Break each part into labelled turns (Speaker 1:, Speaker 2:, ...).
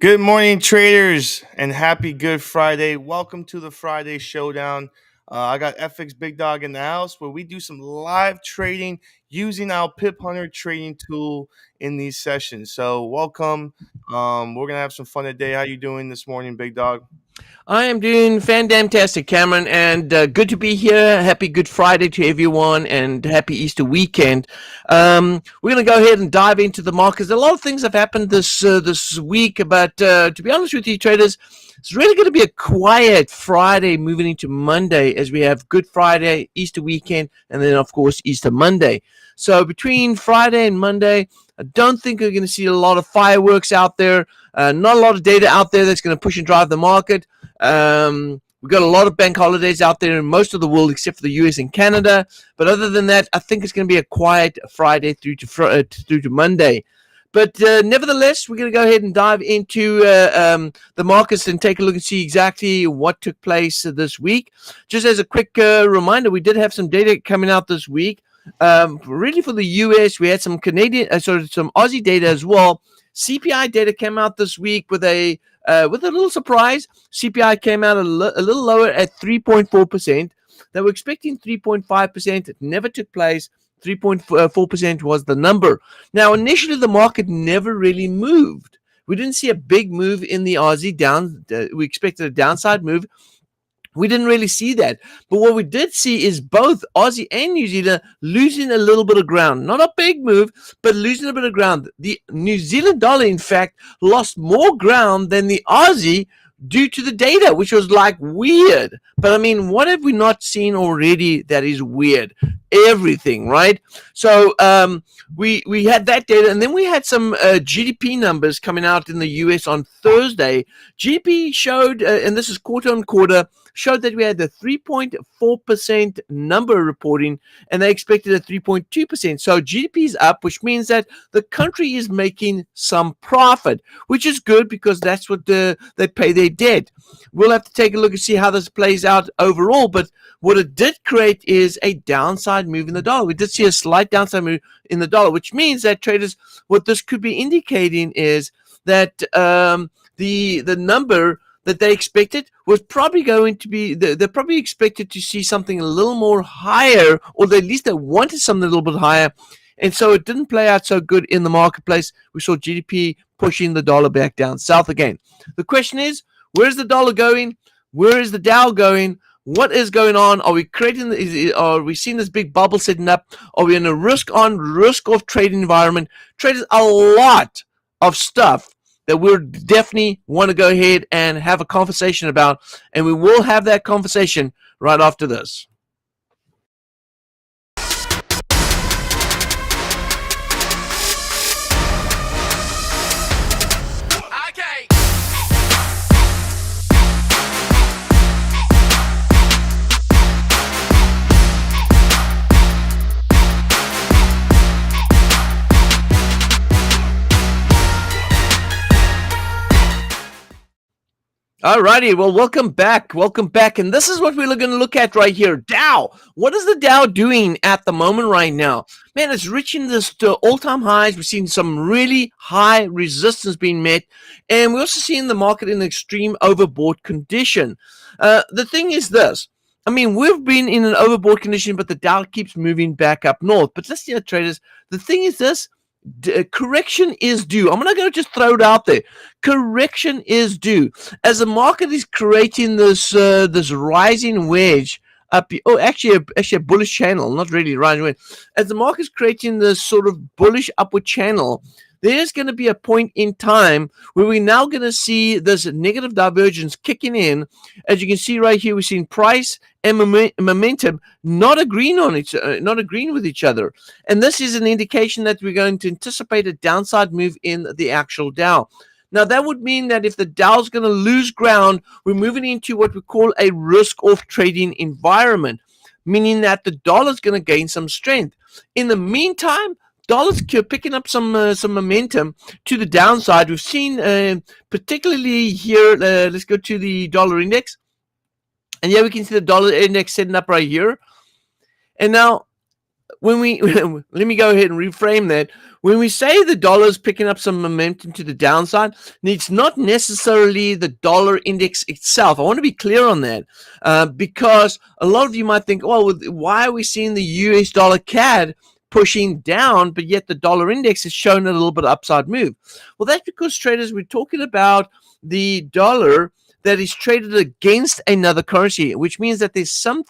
Speaker 1: Good morning, traders, and happy Good Friday. Welcome to the Friday Showdown. I got FxBigDog in the house where we do some live trading using our Pip Hunter Trading Tool in these sessions. So, welcome. We're gonna have some fun today. How you doing this morning, Big Dog?
Speaker 2: I am doing fantastic, Cameron, and good to be here. Happy Good Friday to everyone, and happy Easter weekend. We're going to go ahead and dive into the markets. A lot of things have happened this week, but to be honest with you, traders, it's really going to be a quiet Friday moving into Monday as we have Good Friday, Easter weekend, and then, of course, Easter Monday. So between Friday and Monday, I don't think we're going to see a lot of fireworks out there. Not a lot of data out there that's going to push and drive the market. We've got a lot of bank holidays out there in most of the world except for the US and Canada. But other than that, I think it's going to be a quiet Friday through to Monday. But nevertheless, we're going to go ahead and dive into the markets and take a look and see exactly what took place this week. Just as a quick reminder, we did have some data coming out this week. Really for the US, we had some some Aussie data as well. CPI data came out this week with a little surprise. CPI came out a little lower at 3.4%. They were expecting 3.5%. It never took place. 3.4% was the number. Now, initially, the market never really moved. We didn't see a big move in the Aussie down. We expected a downside move. We didn't really see that. But what we did see is both Aussie and New Zealand losing a little bit of ground. Not a big move, but losing a bit of ground. The New Zealand dollar, in fact, lost more ground than the Aussie due to the data, which was like weird. But I mean, what have we not seen already that is weird? Everything, right? So we had that data, and then we had some GDP numbers coming out in the US on Thursday. GDP showed, and this is quarter on quarter, showed that we had the 3.4% number reporting, and they expected a 3.2%. So GDP is up, which means that the country is making some profit, which is good because that's what they pay their debt. We'll have to take a look and see how this plays out overall, but what it did create is a downside move in the dollar. We did see a slight downside move in the dollar, which means that traders, what this could be indicating is that the number that they expected was probably going to be, they probably expected to see something a little more higher, or at least they wanted something a little bit higher. And so it didn't play out so good in the marketplace. We saw GDP pushing the dollar back down south again. The question is, where's the dollar going? Where is the Dow going? What is going on? Are we are we seeing this big bubble setting up? Are we in a risk on, risk off trade environment? Traders, a lot of stuff that we definitely want to go ahead and have a conversation about, and we will have that conversation right after this. Alrighty, well, welcome back, and this is what we're going to look at right here. Dow, what is the Dow doing at the moment right now? Man, it's reaching this all-time highs. We're seeing some really high resistance being met, and we're also seeing the market in an extreme overbought condition. The thing is this. I mean, we've been in an overbought condition, but the Dow keeps moving back up north. But let's see, traders, the thing is this. Correction is due. I'm not going to just throw it out there. Correction is due as the market is creating this rising wedge up. Actually a bullish channel, not really rising wedge. As the market is creating this sort of bullish upward channel, there's going to be a point in time where we're now going to see this negative divergence kicking in. As you can see right here, we're seeing price and momentum not agreeing with each other. And this is an indication that we're going to anticipate a downside move in the actual Dow. Now, that would mean that if the Dow is going to lose ground, we're moving into what we call a risk-off trading environment, meaning that the dollar is going to gain some strength. In the meantime, dollar's picking up some momentum to the downside. We've seen, particularly here, let's go to the dollar index. And yeah, we can see the dollar index setting up right here. And now when we let me go ahead and reframe that. When we say the dollar is picking up some momentum to the downside, it's not necessarily the dollar index itself. I want to be clear on that, because a lot of you might think, well, why are we seeing the US dollar CAD pushing down, but yet the dollar index has shown a little bit of upside move? Well, that's because, traders, we're talking about the dollar that is traded against another currency, which means that there's some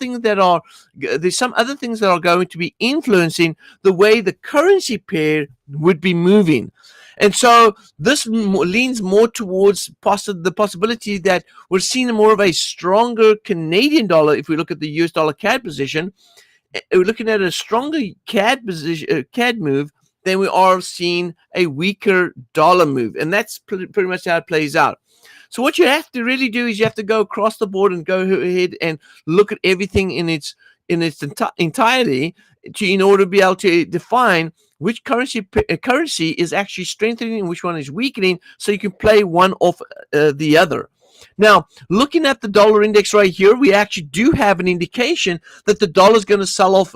Speaker 2: other things that are going to be influencing the way the currency pair would be moving. And so this leans more towards the possibility that we're seeing more of a stronger Canadian dollar. If we look at the US dollar CAD position, we're looking at a stronger CAD move than we are seeing a weaker dollar move. And that's pretty much how it plays out. So what you have to really do is you have to go across the board and go ahead and look at everything in its entirety in order to be able to define which currency is actually strengthening and which one is weakening, so you can play one off the other. Now, looking at the dollar index right here, we actually do have an indication that the dollar is going to sell off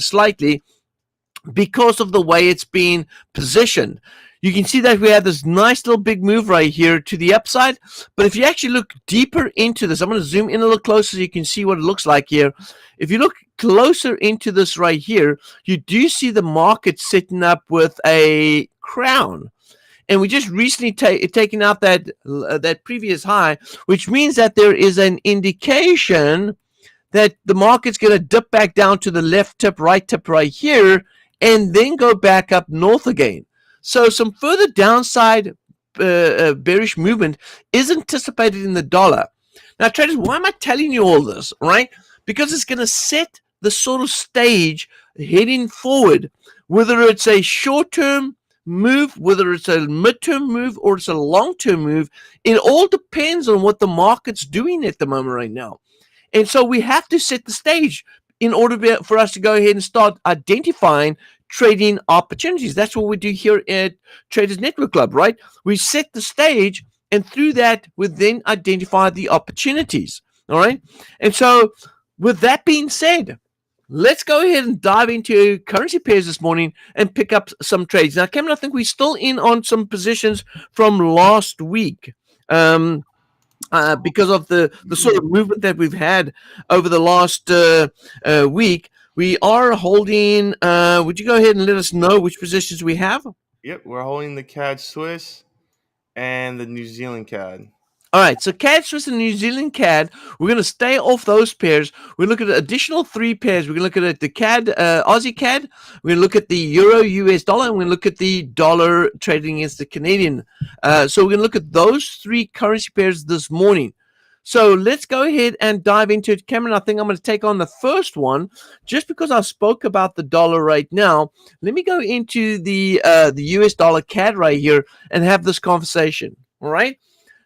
Speaker 2: slightly because of the way it's being positioned. You can see that we have this nice little big move right here to the upside. But if you actually look deeper into this, I'm going to zoom in a little closer so you can see what it looks like here. If you look closer into this right here, you do see the market sitting up with a crown. And we just recently taken out that previous high, which means that there is an indication that the market's going to dip back down to the left tip right here, and then go back up north again. So some further downside bearish movement is anticipated in the dollar. Now, traders, why am I telling you all this, right? Because it's going to set the sort of stage heading forward, whether it's a short-term move, whether it's a mid-term move, or it's a long-term move. It all depends on what the market's doing at the moment right now. And so we have to set the stage in order for us to go ahead and start identifying trading opportunities. That's what we do here at Traders Network Club, right? We set the stage, and through that, we then identify the opportunities, all right? And so with that being said, let's go ahead and dive into currency pairs this morning and pick up some trades. Now, Cameron, I think we're still in on some positions from last week. Because of the sort of movement that we've had over the last week, we are holding. Would you go ahead and let us know which positions we have?
Speaker 1: Yep, we're holding the CAD Swiss and the New Zealand CAD.
Speaker 2: All right, so CAD Swiss and New Zealand CAD, we're going to stay off those pairs. We're going to look at additional 3 pairs. We're going to look at the CAD, Aussie CAD. We're going to look at the Euro US dollar, and we're going to look at the dollar trading against the Canadian. So we're going to look at those 3 currency pairs this morning. So let's go ahead and dive into it. Cameron, I think I'm going to take on the first one just because I spoke about the dollar right now. Let me go into the US dollar CAD right here and have this conversation. All right.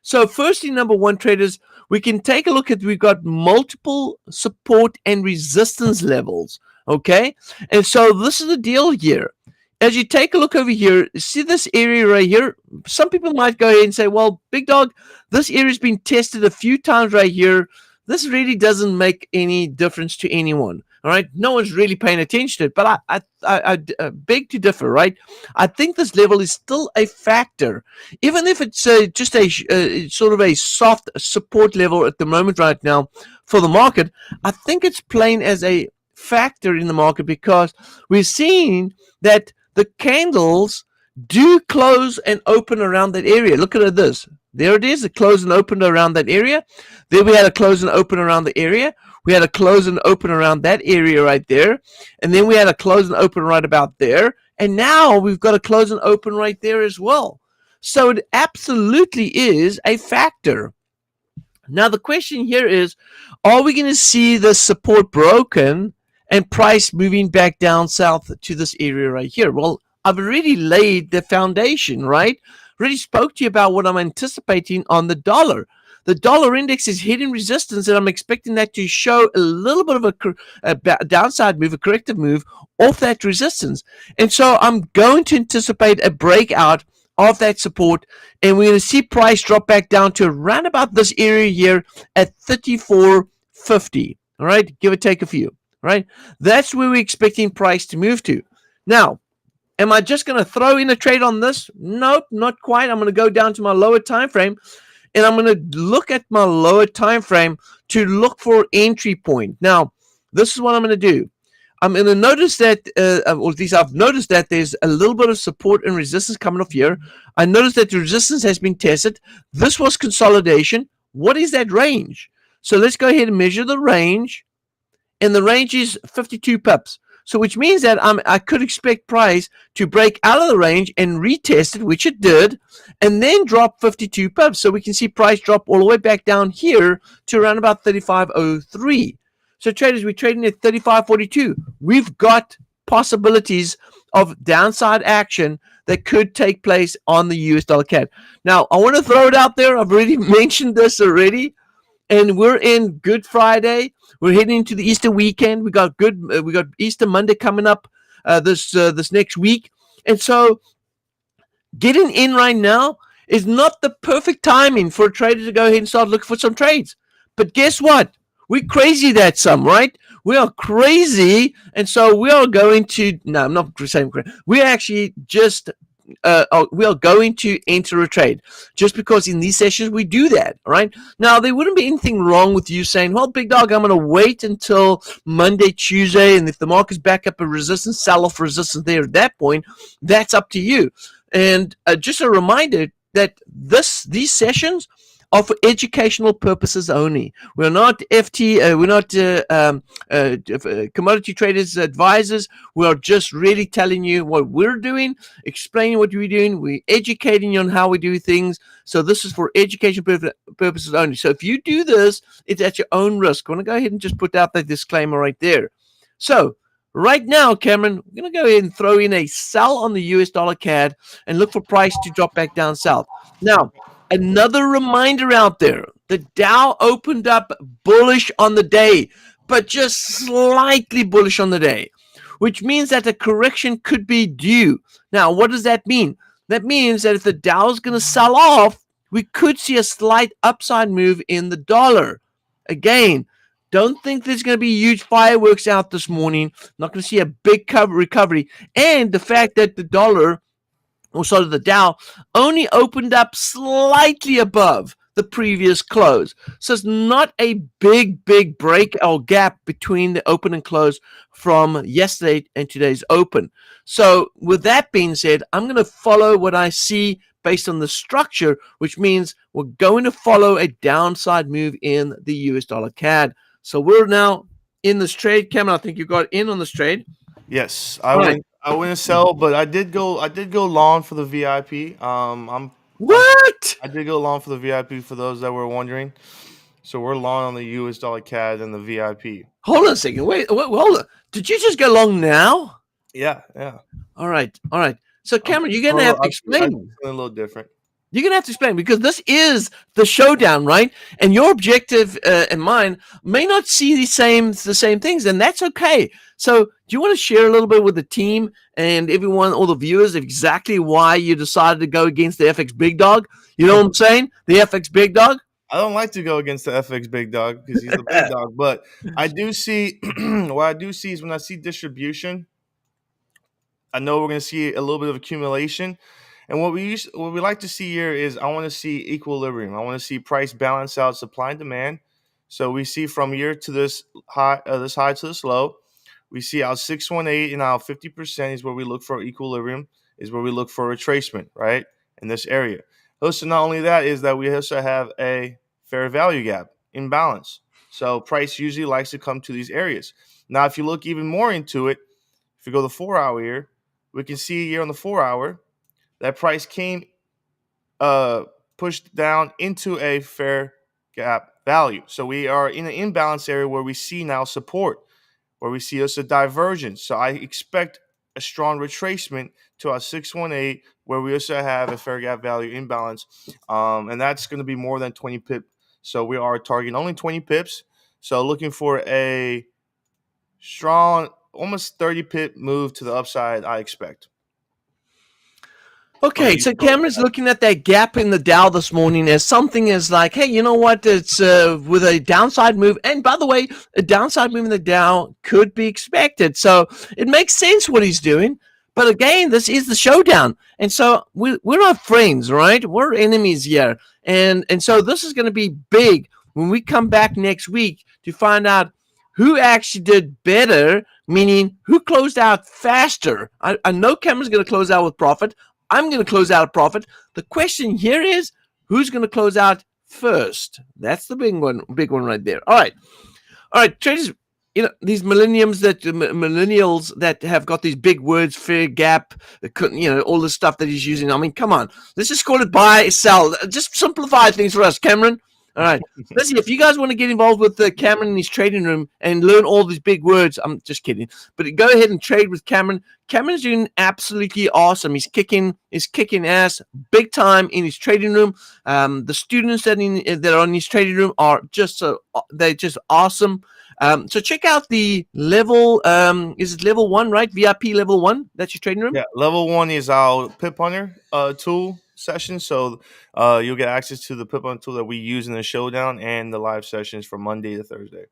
Speaker 2: So firstly, number one, traders, we can take a look at, we've got multiple support and resistance levels, okay? And so this is the deal here. As you take a look over here, see this area right here? Some people might go ahead and say, well, Big Dog, this area's been tested a few times right here. This really doesn't make any difference to anyone. All right, no one's really paying attention to it, but I beg to differ, right? I think this level is still a factor, even if it's just a sort of a soft support level at the moment right now for the market. I think it's playing as a factor in the market because we're seeing that the candles do close and open around that area. Look at this. There it is, a close and open around that area. Then we had a close and open around the area. We had a close and open around that area right there. And then we had a close and open right about there. And now we've got a close and open right there as well. So it absolutely is a factor. Now the question here is, are we going to see the support broken and price moving back down south to this area right here? Well, I've already laid the foundation, right? Already spoke to you about what I'm anticipating on the dollar. The dollar index is hitting resistance, and I'm expecting that to show a little bit of a downside move, a corrective move off that resistance. And so I'm going to anticipate a breakout of that support, and we're going to see price drop back down to around about this area here at 34.50. All right, give or take a few. right? That's where we're expecting price to move to. Now, am I just going to throw in a trade on this? Nope, not quite. I'm going to go down to my lower time frame and I'm going to look at my lower time frame to look for entry point. Now, this is what I'm going to do. I'm going to notice that, or at least I've noticed that there's a little bit of support and resistance coming off here. I noticed that the resistance has been tested. This was consolidation. What is that range? So let's go ahead and measure the range, and the range is 52 pips. So which means that I could expect price to break out of the range and retest it, which it did, and then drop 52 pips. So we can see price drop all the way back down here to around about 35.03. So traders, we're trading at 35.42. We've got possibilities of downside action that could take place on the US dollar CAD. Now, I want to throw it out there. I've already mentioned this already, and we're in Good Friday. We're heading into the Easter weekend. We got Easter Monday coming up this next week, and so getting in right now is not the perfect timing for a trader to go ahead and start looking for some trades. But guess what? We're crazy that some, right? We are crazy, and so we are going to. No, I'm not saying crazy. We actually just we are going to enter a trade just because in these sessions we do that. All right. Now, there wouldn't be anything wrong with you saying, well, big dog, I'm going to wait until Monday, Tuesday, and if the market's back up a resistance, sell off resistance there at that point. That's up to you. And just a reminder that these sessions are for educational purposes only. We're not we're not commodity traders advisors. We are just really telling you what we're doing, explaining what we're doing. We're educating you on how we do things. So this is for education purposes only. So if you do this, it's at your own risk. I want to go ahead and just put out that disclaimer right there. So right now, Cameron, we're going to go ahead and throw in a sell on the US dollar CAD and look for price to drop back down south. Now, another reminder out there, the Dow opened up bullish on the day, but just slightly bullish on the day, which means that a correction could be due. Now, what does that mean? That means that if the Dow is going to sell off, we could see a slight upside move in the dollar. Again, don't think there's going to be huge fireworks out this morning. Not going to see a big recovery. And the fact that the dollar, or sort of the Dow, only opened up slightly above the previous close. So it's not a big break or gap between the open and close from yesterday and today's open. So with that being said, I'm going to follow what I see based on the structure, which means we're going to follow a downside move in the US dollar CAD. So we're now in this trade. Cameron, I think you got in on this trade.
Speaker 1: Yes,
Speaker 2: All right.
Speaker 1: I wouldn't sell, but I did go long for the VIP.
Speaker 2: What?
Speaker 1: I did go long for the VIP for those that were wondering. So we're long on the US dollar CAD and the VIP.
Speaker 2: Hold on a second. Wait, hold on. Did you just go long now?
Speaker 1: Yeah, yeah.
Speaker 2: All right, all right. So Cameron, you're gonna
Speaker 1: Well,
Speaker 2: have to
Speaker 1: I
Speaker 2: explain.
Speaker 1: do something a little different.
Speaker 2: You're gonna have to explain because this is the showdown, right? And your objective and mine may not see the same things, and that's okay. So, do you want to share a little bit with the team and everyone, all the viewers, exactly why you decided to go against the FxBigDog? You know what I'm saying? The FxBigDog.
Speaker 1: I don't like to go against the FxBigDog because he's the big dog, but I do see what I do see is when I see distribution, I know we're going to see a little bit of accumulation. And what we like to see here is I want to see equilibrium. I want to see price balance out supply and demand. So we see from here to this high to this low. We see our 618 and our 50% is where we look for equilibrium, is where we look for retracement, right? In this area. Also, not only that is that we also have a fair value gap imbalance. So price usually likes to come to these areas. Now, if you look even more into it, if you go the 4 hour here, we can see here on the 4 hour that price came pushed down into a fair gap value. So we are in an imbalance area where we see now support, where we see us a divergence. So I expect a strong retracement to our 618, where we also have a fair gap value imbalance, and that's going to be more than 20 pip. So we are targeting only 20 pips. So looking for a strong, almost 30 pip move to the upside, I expect.
Speaker 2: Okay, so Cameron's looking at that gap in the Dow this morning as something as like, hey, you know what? It's with a downside move. And by the way, a downside move in the Dow could be expected. So it makes sense what he's doing. But again, this is the showdown. And so we're not friends, right? We're enemies here. And so this is going to be big when we come back next week to find out who actually did better, meaning who closed out faster. I know Cameron's going to close out with profit. I'm going to close out a profit. The question here is, who's going to close out first? That's the big one right there. All right, traders. You know, these millennials that have got these big words, fair gap, all the stuff that he's using. I mean, come on, let's just call it buy, sell. Just simplify things for us, Cameron. All right. Listen, if you guys want to get involved with Cameron in his trading room and learn all these big words, I'm just kidding. But go ahead and trade with Cameron. Cameron's doing absolutely awesome. He's kicking ass big time in his trading room. The students that are in his trading room are they're just awesome. So check out the level. Is it level 1, right? VIP level 1. That's your trading room.
Speaker 1: Yeah, level 1 is our Pip Hunter tool session. So you'll get access to the Pip Hunter tool that we use in the showdown and the live sessions from Monday to Thursday.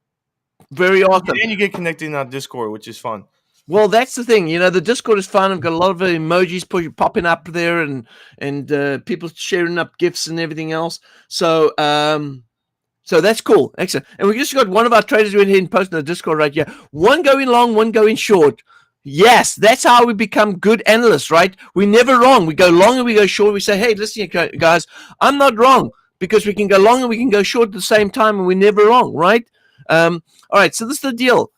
Speaker 2: Very awesome.
Speaker 1: And you get connected in our Discord, which is fun.
Speaker 2: Well, that's the thing. You know, the Discord is fun. I've got a lot of emojis popping up there, and people sharing up gifts and everything else. So that's cool. Excellent. And we just got one of our traders went ahead and posted in the Discord right here. One going long, one going short. Yes, that's how we become good analysts, right? We're never wrong. We go long and we go short. We say, hey, listen, guys, I'm not wrong, because we can go long and we can go short at the same time, and we're never wrong, right? All right, so this is the deal.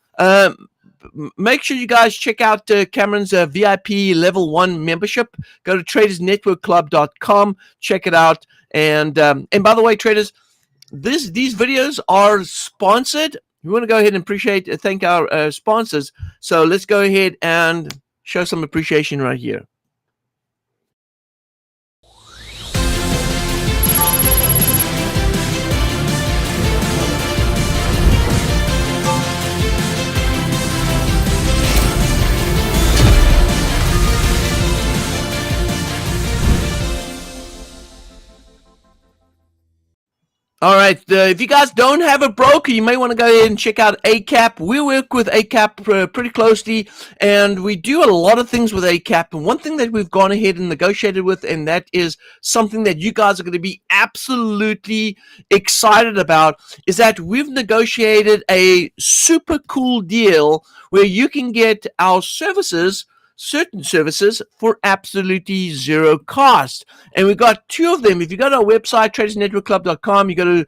Speaker 2: Make sure you guys check out Cameron's VIP level 1 membership. Go to TradersNetworkClub.com. Check it out. And by the way, traders, these videos are sponsored. We want to go ahead and thank our sponsors. So let's go ahead and show some appreciation right here. All right, if you guys don't have a broker, you may want to go ahead and check out ACAP. We work with ACAP pretty closely, and we do a lot of things with ACAP. And one thing that we've gone ahead and negotiated with, and that is something that you guys are going to be absolutely excited about, is that we've negotiated a super cool deal where you can get our certain services for absolutely zero cost. And we've got 2 of them. If you go to our website, TradersNetworkClub.com, you go to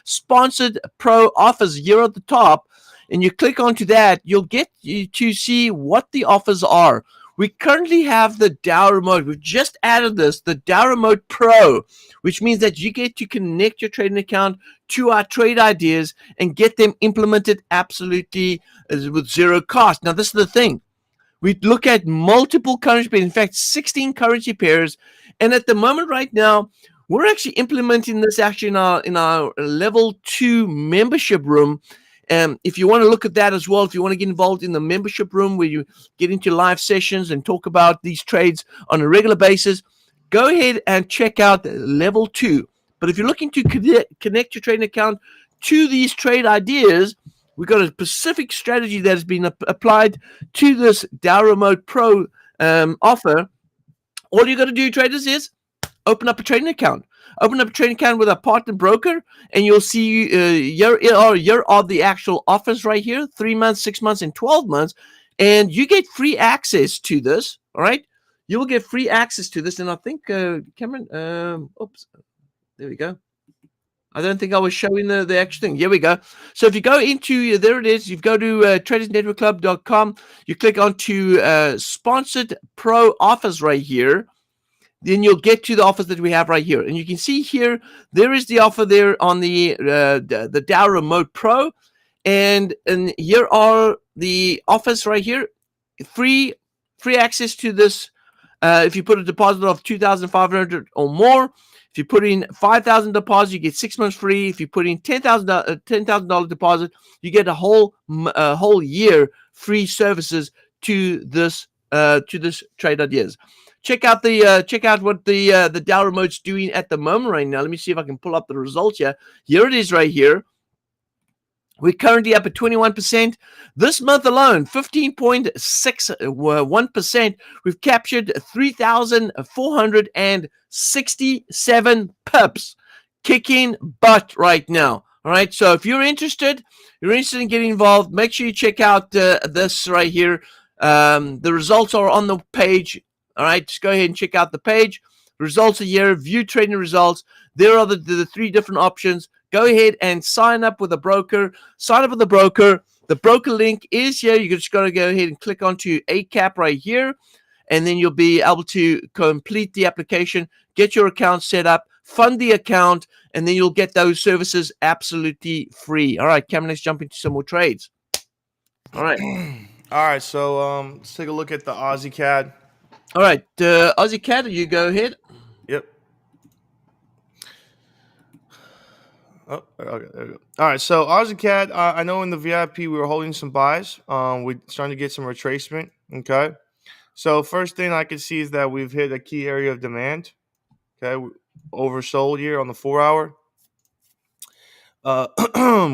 Speaker 2: sponsored pro offers here at the top, and you click onto that, you'll get to see what the offers are. We currently have the Dow Remote. We've just added the Dow Remote Pro, which means that you get to connect your trading account to our trade ideas and get them implemented absolutely with zero cost. Now, this is the thing. We look at multiple currency pairs, in fact, 16 currency pairs. And at the moment right now, we're actually implementing this actually in our level 2 membership room. If you want to look at that as well, if you want to get involved in the membership room where you get into live sessions and talk about these trades on a regular basis, go ahead and check out level 2. But if you're looking to connect your trading account to these trade ideas, we've got a specific strategy that has been applied to this Dow Remote Pro offer. All you got to do, traders, is open up a trading account. Open up a trading account with a partner broker, and you'll see here are the actual offers right here: 3 months, 6 months, and 12 months. And you get free access to this. All right, you will get free access to this. And I think Cameron, oops, there we go. I don't think I was showing the actual thing. Here we go. So if you go into, there it is. You go to TradersNetworkClub.com. You click onto Sponsored Pro Offers right here. Then you'll get to the offers that we have right here. And you can see here, there is the offer there on the Dow Remote Pro. And here are the offers right here. Free access to this if you put a deposit of $2,500 or more. If you put in $5,000 deposit, you get 6 months free. If you put in $10,000 deposit, you get a whole year free services to this to this trade ideas. Check out what the Dow remote's doing at the moment right now. Let me see if I can pull up the results here. Here it is right here. We're currently up at 21%. This month alone, 15.61%. We've captured 3,467 pips. Kicking butt right now. All right. So if you're interested in getting involved, make sure you check out this right here. The results are on the page. All right. Just go ahead and check out the page. Results a year. View trading results. There are the three different options. Go ahead and sign up with a broker. Sign up with a broker. The broker link is here. You just got to go ahead and click onto ACAP right here, and then you'll be able to complete the application, get your account set up, fund the account, and then you'll get those services absolutely free. All right, Cameron, let's jump into some more trades. All right.
Speaker 1: All right, so let's take a look at the Aussie CAD.
Speaker 2: All right, Aussie CAD, you go ahead.
Speaker 1: Yep. Oh, okay, there we go. All right, so Aussie CAD, I know in the VIP we were holding some buys. We're starting to get some retracement. Okay, so first thing I can see is that we've hit a key area of demand. Okay, oversold here on the 4-hour.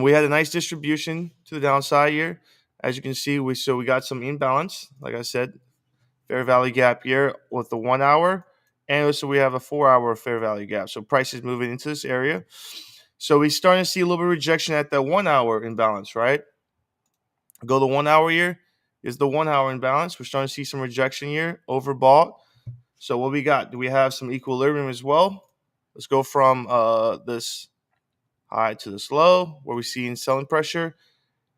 Speaker 1: We had a nice distribution to the downside here. As you can see, we got some imbalance. Like I said, fair value gap here with the 1-hour, and also we have a 4-hour fair value gap. So price is moving into this area. So we're starting to see a little bit of rejection at that 1-hour imbalance, right? Go the 1-hour here is the 1-hour imbalance. We're starting to see some rejection here, overbought. So what we got? Do we have some equilibrium as well? Let's go from this high to this low, where we see in selling pressure.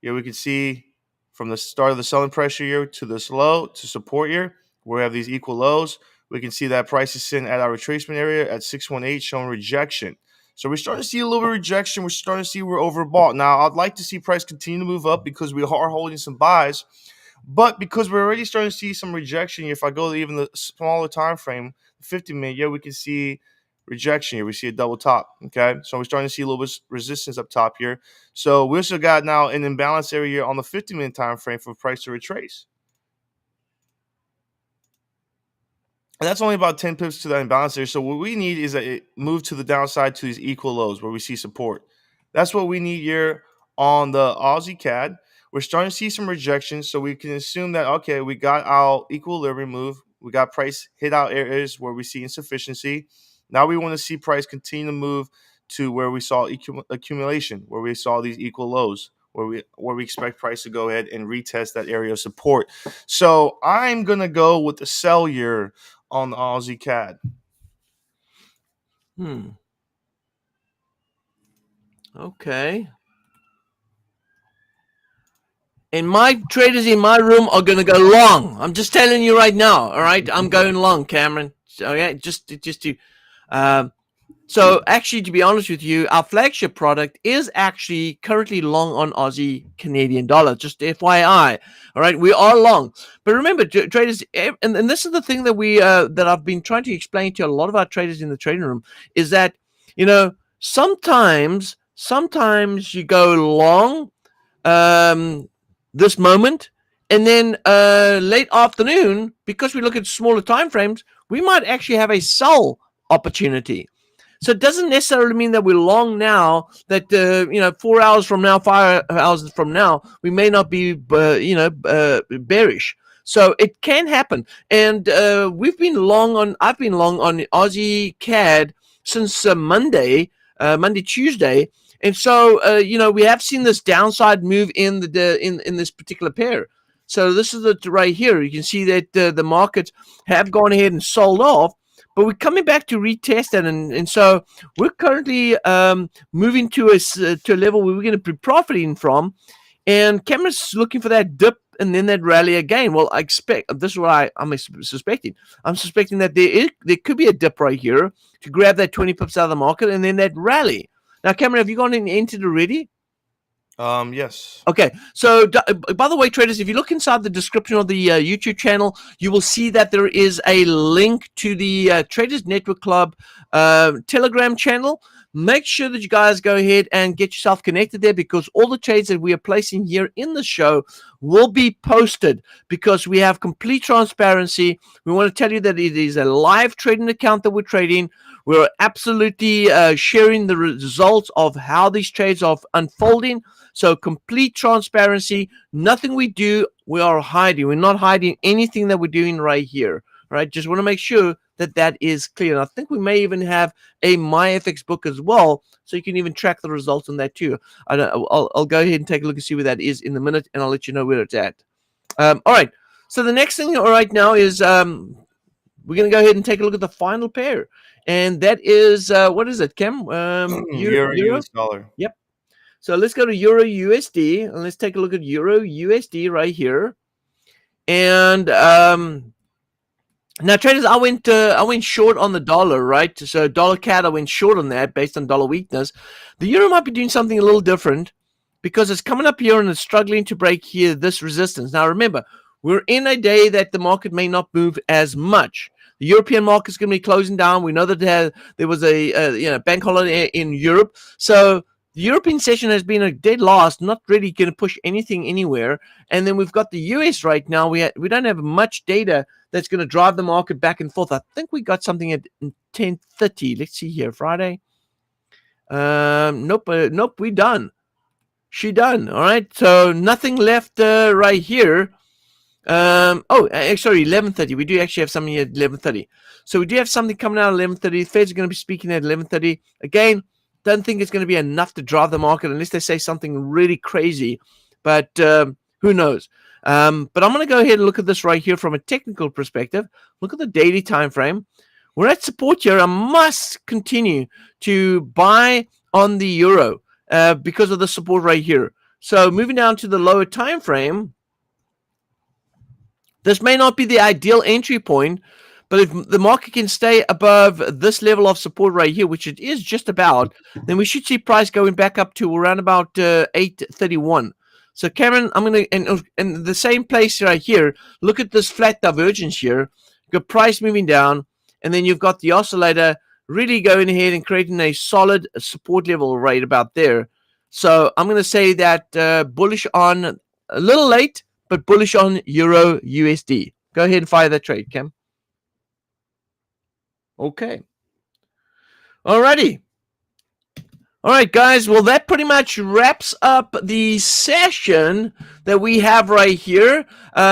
Speaker 1: Here we can see from the start of the selling pressure here to this low to support here, where we have these equal lows. We can see that price is sitting at our retracement area at 618, showing rejection. So we're starting to see a little bit of rejection. We're starting to see we're overbought. Now, I'd like to see price continue to move up because we are holding some buys. But because we're already starting to see some rejection here, if I go to even the smaller time frame, 50-minute, yeah, we can see rejection here. We see a double top, okay? So we're starting to see a little bit of resistance up top here. So we also got now an imbalance area on the 50-minute time frame for price to retrace. And that's only about 10 pips to that imbalance there. So what we need is a move to the downside to these equal lows where we see support. That's what we need here on the Aussie CAD. We're starting to see some rejection, so we can assume that, okay, we got our equilibrium move. We got price hit out areas where we see insufficiency. Now we want to see price continue to move to where we saw accumulation, where we saw these equal lows, where we expect price to go ahead and retest that area of support. So I'm going to go with the sell here on the Aussie CAD.
Speaker 2: Okay. And my traders in my room are going to go long. I'm just telling you right now. All right, I'm going long, Cameron. Okay, just to. So actually, to be honest with you, our flagship product is actually currently long on Aussie Canadian dollar. Just FYI. All right, we are long, but remember, traders, and this is the thing that that I've been trying to explain to a lot of our traders in the trading room is that sometimes you go long this moment, and then late afternoon, because we look at smaller time frames, we might actually have a sell opportunity. So it doesn't necessarily mean that we're long now, that 4 hours from now, 5 hours from now, we may not be bearish. So it can happen. And I've been long on Aussie CAD since Monday, Tuesday. And so we have seen this downside move in this particular pair. So this is right here. You can see that the markets have gone ahead and sold off. But we're coming back to retest it, and so we're currently moving to a level where we're going to be profiting from. And Cameron's looking for that dip and then that rally again. Well, I expect this is what I'm suspecting. I'm suspecting that there could be a dip right here to grab that 20 pips out of the market and then that rally. Now, Cameron, have you gone and entered already?
Speaker 1: Yes.
Speaker 2: Okay. So, by the way, traders, if you look inside the description of the YouTube channel, you will see that there is a link to the Traders Network Club Telegram channel. make sure that you guys go ahead and get yourself connected there, because all the trades that we are placing here in the show will be posted, because we have complete transparency. We want to tell you that it is a live trading account that we're trading. We're absolutely sharing the results of how these trades are unfolding. So complete transparency. Nothing we do, we are hiding. We're not hiding anything that we're doing right here. All right, just want to make sure that that is clear. And I think we may even have a MyFX book as well, so you can even track the results on that too. I'll go ahead and take a look and see where that is in a minute, and I'll let you know where it's at. All right. So the next thing right now is we're going to go ahead and take a look at the final pair, and that is what is it, Cam?
Speaker 1: Euro
Speaker 2: Euro.
Speaker 1: US dollar.
Speaker 2: Yep. So let's go to Euro USD, and let's take a look at Euro USD right here. And now, traders, I went short on the dollar, right? So dollar CAD, I went short on that based on dollar weakness. The euro might be doing something a little different, because it's coming up here and it's struggling to break here this resistance. Now, remember, we're in a day that the market may not move as much. The European market is going to be closing down. We know that there was a bank holiday in Europe, so the European session has been a dead last, not really going to push anything anywhere. And then we've got the US right now. We don't have much data that's going to drive the market back and forth. I think we got something at 10:30. Let's see here, Friday. Nope, we're done. She done. All right, so nothing left right here. Sorry, 11:30. We do actually have something at 11:30. So we do have something coming out at 11:30. The Fed's are going to be speaking at 11:30. Again, don't think it's going to be enough to drive the market unless they say something really crazy. But who knows? But I'm going to go ahead and look at this right here from a technical perspective. Look at the daily time frame. We're at support here. I must continue to buy on the euro because of the support right here. So moving down to the lower time frame, this may not be the ideal entry point, but if the market can stay above this level of support right here, which it is just about, then we should see price going back up to around about 831. So Cameron, I'm going to, and the same place right here, look at this flat divergence here. You've got price moving down, and then you've got the oscillator really going ahead and creating a solid support level right about there. So I'm going to say that bullish on, a little late, but bullish on Euro USD. Go ahead and fire that trade, Cam. Okay. Alrighty. All right, guys. Well, that pretty much wraps up the session that we have right here.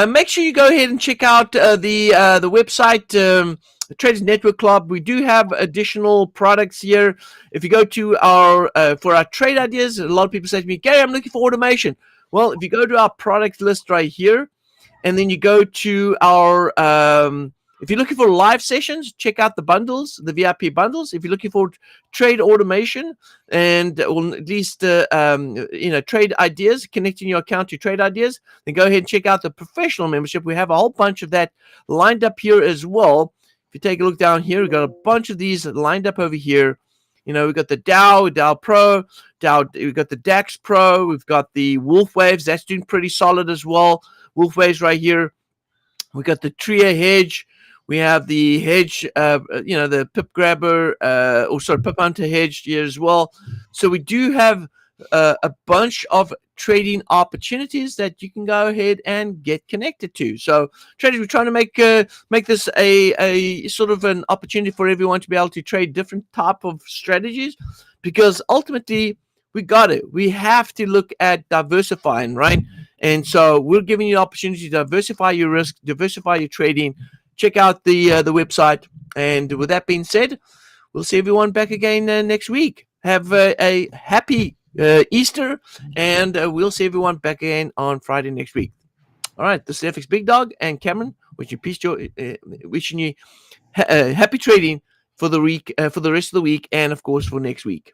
Speaker 2: Make sure you go ahead and check out the website, Traders Network Club. We do have additional products here. If you go to our for our trade ideas, a lot of people say to me, "Gary, I'm looking for automation." Well, if you go to our product list right here, and then you go to our if you're looking for live sessions, check out the bundles, the VIP bundles. If you're looking for trade automation and or at least trade ideas, connecting your account to trade ideas, then go ahead and check out the professional membership. We have a whole bunch of that lined up here as well. If you take a look down here, we've got a bunch of these lined up over here. You know, we've got the Dow Pro, we've got the DAX Pro, we've got the Wolf Waves. That's doing pretty solid as well. Wolf Waves right here. We got the Tria Hedge. We have the hedge, the Pip Grabber, Pip Hunter hedge here as well. So we do have a bunch of trading opportunities that you can go ahead and get connected to. So traders, we're trying to make this a sort of an opportunity for everyone to be able to trade different type of strategies, because ultimately we have to look at diversifying, right? And so we're giving you the opportunity to diversify your risk, diversify your trading. Check out the website. And with that being said, we'll see everyone back again next week. Have a happy Easter, and we'll see everyone back again on Friday next week. All right, this is FxBigDog and Cameron, wishing you happy trading for the week, for the rest of the week, and of course for next week.